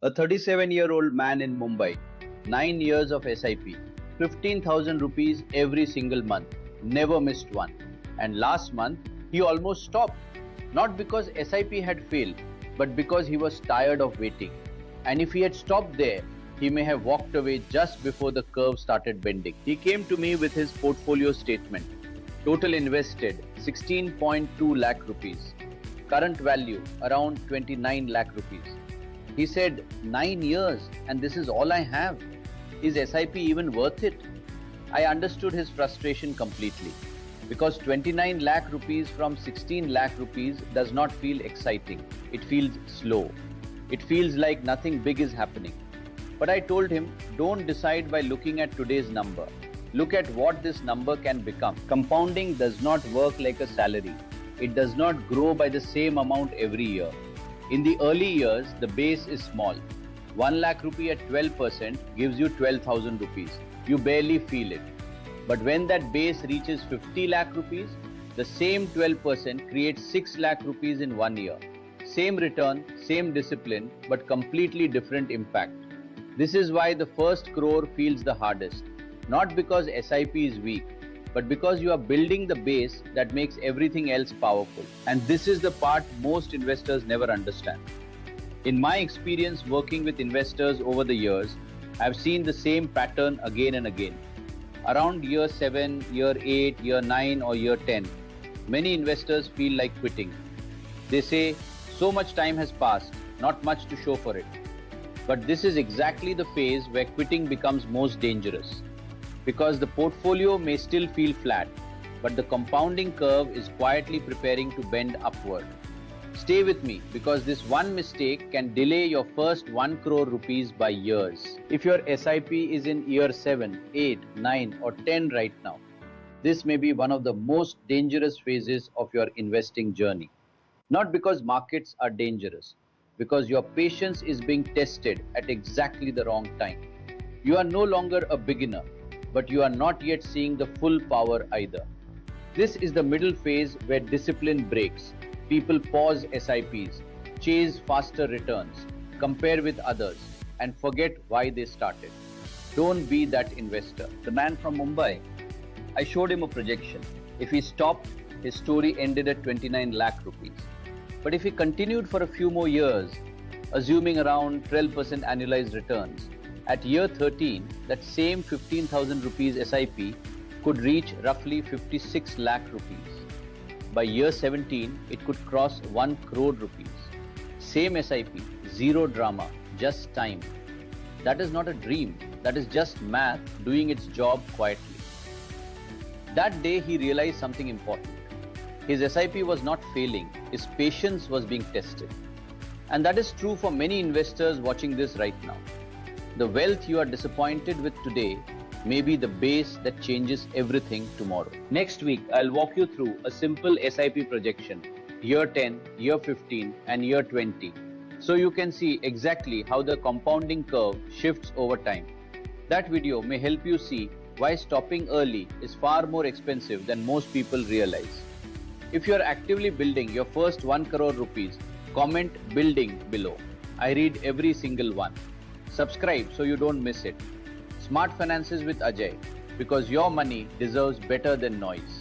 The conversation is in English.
A 37-year-old man in Mumbai, 9 years of SIP, 15,000 rupees every single month, never missed one. And last month, he almost stopped. Not because SIP had failed, but because he was tired of waiting. And if he had stopped there, he may have walked away just before the curve started bending. He came to me with his portfolio statement. Total invested 16.2 lakh rupees. Current value around 29 lakh rupees. He said, 9 years and this is all I have. Is SIP even worth it? I understood his frustration completely. Because 29 lakh rupees from 16 lakh rupees does not feel exciting. It feels slow. It feels like nothing big is happening. But I told him, don't decide by looking at today's number. Look at what this number can become. Compounding does not work like a salary. It does not grow by the same amount every year. In the early years, the base is small. 1 lakh rupee at 12% gives you 12,000 rupees. You barely feel it. But when that base reaches 50 lakh rupees, the same 12% creates 6 lakh rupees in 1 year. Same return, same discipline, but completely different impact. This is why the first crore feels the hardest. Not because SIP is weak, but because you are building the base that makes everything else powerful. And this is the part most investors never understand. In my experience working with investors over the years, I've seen the same pattern again and again. Around year 7, year 8, year 9 or year 10, many investors feel like quitting. They say, so much time has passed, not much to show for it. But this is exactly the phase where quitting becomes most dangerous. Because the portfolio may still feel flat, but the compounding curve is quietly preparing to bend upward. Stay with me because this one mistake can delay your first 1 crore rupees by years. If your SIP is in year 7, 8, 9 or 10 right now, this may be one of the most dangerous phases of your investing journey. Not because markets are dangerous, because your patience is being tested at exactly the wrong time. You are no longer a beginner, but you are not yet seeing the full power either. This is the middle phase where discipline breaks. People pause SIPs, chase faster returns, compare with others, and forget why they started. Don't be that investor. The man from Mumbai, I showed him a projection. If he stopped, his story ended at 29 lakh rupees. But if he continued for a few more years, assuming around 12% annualized returns, at year 13, that same 15,000 rupees SIP could reach roughly 56 lakh rupees. By year 17, it could cross 1 crore rupees. Same SIP, zero drama, just time. That is not a dream. That is just math doing its job quietly. That day, he realized something important. His SIP was not failing. His patience was being tested. And that is true for many investors watching this right now. The wealth you are disappointed with today may be the base that changes everything tomorrow. Next week, I'll walk you through a simple SIP projection, year 10, year 15, and year 20, so you can see exactly how the compounding curve shifts over time. That video may help you see why stopping early is far more expensive than most people realize. If you are actively building your first 1 crore rupees, comment building below. I read every single one. Subscribe so you don't miss it. Smart Finances with Ajay, because your money deserves better than noise.